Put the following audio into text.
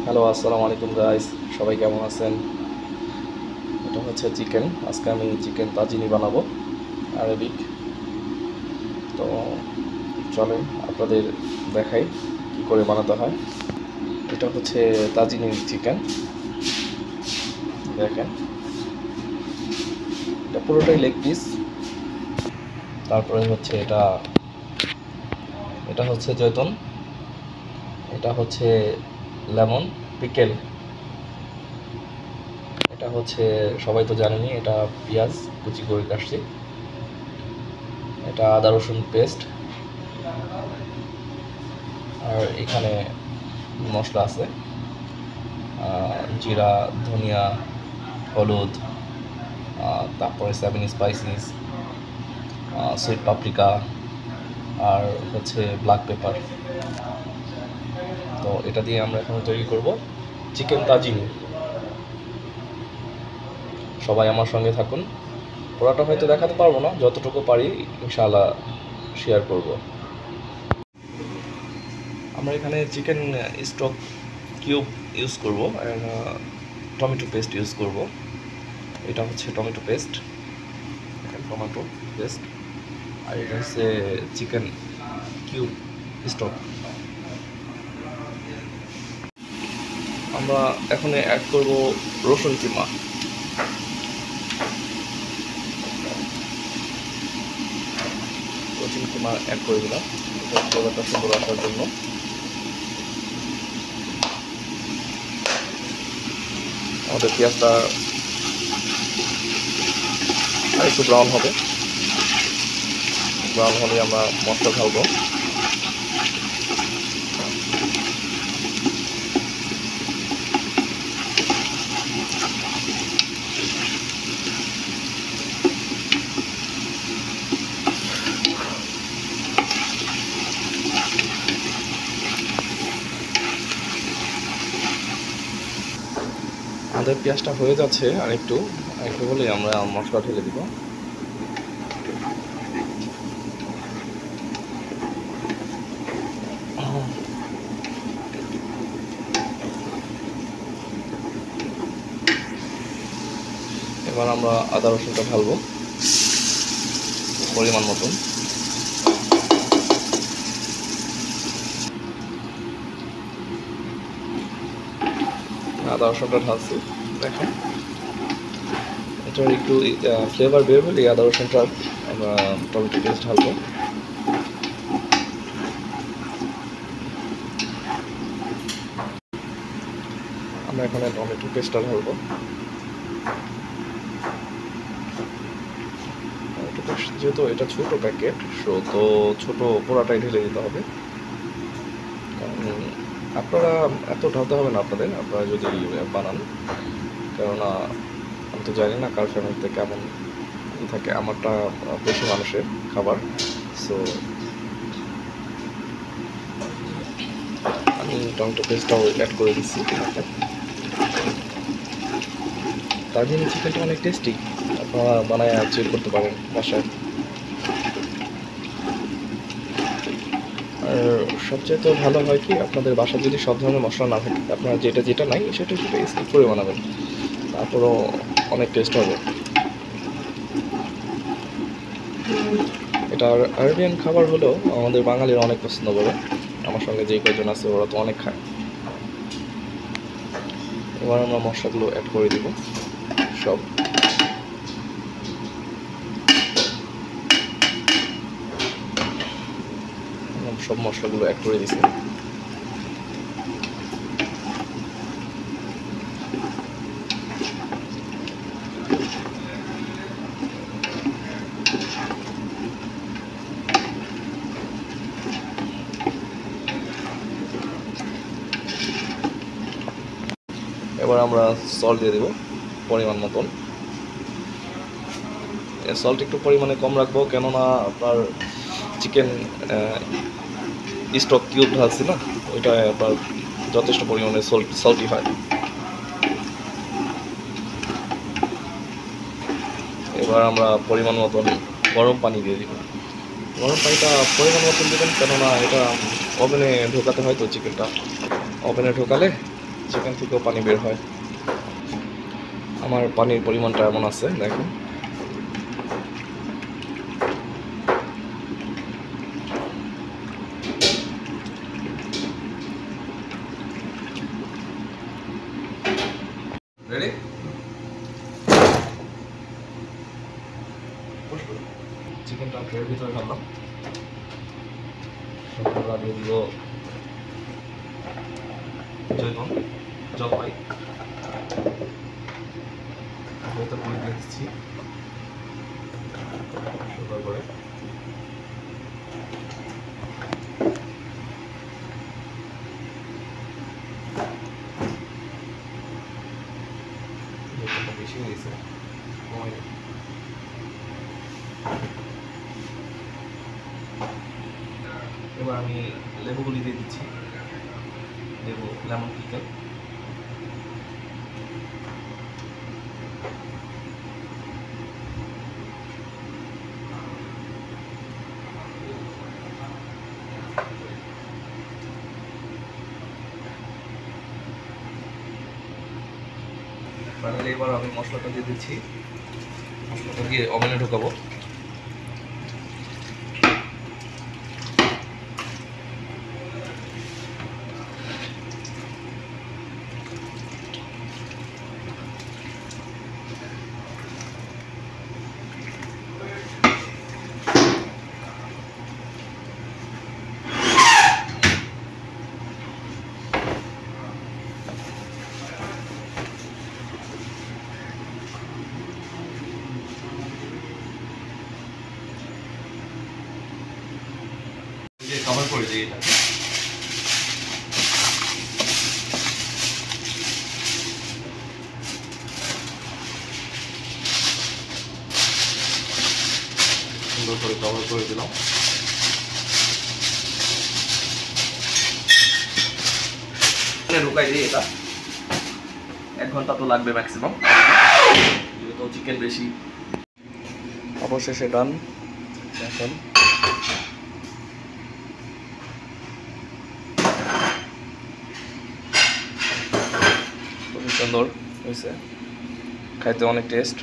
Hello, আসসালামু আলাইকুম guys. সবাই কেমন আছেন? এটা হচ্ছে চিকেন। আজকে আমি চিকেন তাজিনি বানাবো, আরবিক। তো চলেন আপনাদের দেখাই কি করে বানাতে হয়। এটা হচ্ছে তাজিনি চিকেন। দেখেন, এটা পুরোটাই লেগ পিস। তারপরে হচ্ছে এটা এটা হচ্ছে জৈতুন, এটা হচ্ছে লেমন পিকেল, এটা হচ্ছে সবাই তো জানেনই, এটা পেঁয়াজ কুচি করে কাটছি, এটা আদা রসুন পেস্ট, আর এখানে মশলা আছে জিরা, ধনিয়া, হলুদ, তারপরে 7 স্পাইসিস, সুইট পাপরিকা, আর হচ্ছে ব্ল্যাক পেপার। তো এটা দিয়ে আমরা এখন তৈরি করব চিকেন তাজিনি। সবাই আমার সঙ্গে থাকুন। পুরোটা হয়তো দেখাতে পারবো না, যতটুকু পারি ইনশাআল্লাহ শেয়ার করব। আমরা এখানে চিকেন স্টক কিউব ইউজ করব, টমেটো পেস্ট ইউজ করব। এটা হচ্ছে টমেটো পেস্ট, টমেটো পেস্ট, আর এটা হচ্ছে চিকেন কিউব স্টক। আমরা এখন অ্যাড করব রসুন কিমা। রসুন কিমা অ্যাড করে দিলাম, এটা ফ্লেভারটা সুন্দর আসার জন্য। আমাদের পেঁয়াজটা আর একটু ব্রাউন হবে, ব্রাউন হলে আমরা মশলা ঢালবো। আমাদের পেঁয়াজটা হয়ে যাচ্ছে, আর একটু হলেই আমরা মশলা ঢেলে দিব। এবার আমরা আদা রসুনটা ঢালবো পরিমাণ মতন। আদা রসুনটা ঢালছি, দেখেন এটার একটু ফ্লেভার বের হলে আদা রসুনটা আমরা টমেটো পেস্ট ঢালবো। আমরা এখানে টমেটো পেস্টটা ঢালবো। যেহেতু এটা ছোট প্যাকেট, তো ছোট পোড়াটাই ঢেলে দিতে হবে। কারণ আপনারা এত ঢালতে হবে না আপনারা যদি বানান, কেননা আমি তো জানি না কার ফ্যামিলিতে কেমন থাকে। আমারটা বেশি মানুষের খাবার, সো আমি টমেটো পেস্টটাও অ্যাড করে দিচ্ছি। তাজিনি চিকেনটা অনেক টেস্টি, আপনারা বানায় চেক করতে পারেন বাসায়। আর সবচেয়ে তো ভালো হয় কি, আপনাদের বাসায় যদি সব ধরনের মশলা না থাকে, আপনারা যেটা যেটা নাই সেটা স্কিপ করে বানাবেন, তারপরও অনেক টেস্ট হবে। এটা আরবিয়ান খাবার হলেও আমাদের বাঙালিরা অনেক পছন্দ করে। আমার সঙ্গে যে কয়জন আছে ওরা তো অনেক খায়। এবার আমরা মশলাগুলো অ্যাড করে দিব সব। সব মশলাগুলো অ্যাড করে দিছি। এবার আমরা সল্ট দিয়ে দেবো পরিমাণ মতন। সল্ট একটু পরিমাণে কম রাখবো, কেননা আপনার চিকেন স্টক কিউব ঢালছি না, ওইটা আপনার যথেষ্ট পরিমাণে সল্টি হয়। এবার আমরা পরিমাণ মতন গরম পানি দিয়ে দিব। গরম পানিটা পরিমাণ মতন দেবেন, কেননা এটা ওভেনে ঢোকাতে হয়, তো চিকেনটা ওভেনে ঢোকালে চিকেন থেকেও পানি বের হয়। আমার পানির পরিমাণটা এমন আছে, দেখুন। রেডি? চিকেনটা ট্রের ভিতরে ঢাললাম। দিয়ে দিব জৈবন, জলপাই, ভেতর করে দিয়ে দিচ্ছি সুন্দর করে। বেশি হয়েছে, এবার আমি লেবুগুলি দিয়ে দিচ্ছি, লেবু, লেমন পিকেল। ফাইনালি এবার আমি মশলাটা দিয়ে দিচ্ছি, মশলাটা দিয়ে ওভেনে ঢোকাবো। কভার করে দিই এটাকে। সুন্দর করে কভার করে দিলাম। ঢুকাই দিই এটা, 1 ঘন্টা তো লাগবে ম্যাক্সিমাম, যেহেতু চিকেন বেশি। অবশেষে ডান, এখন খুবই সুন্দর হয়েছে, খাইতে অনেক টেস্ট।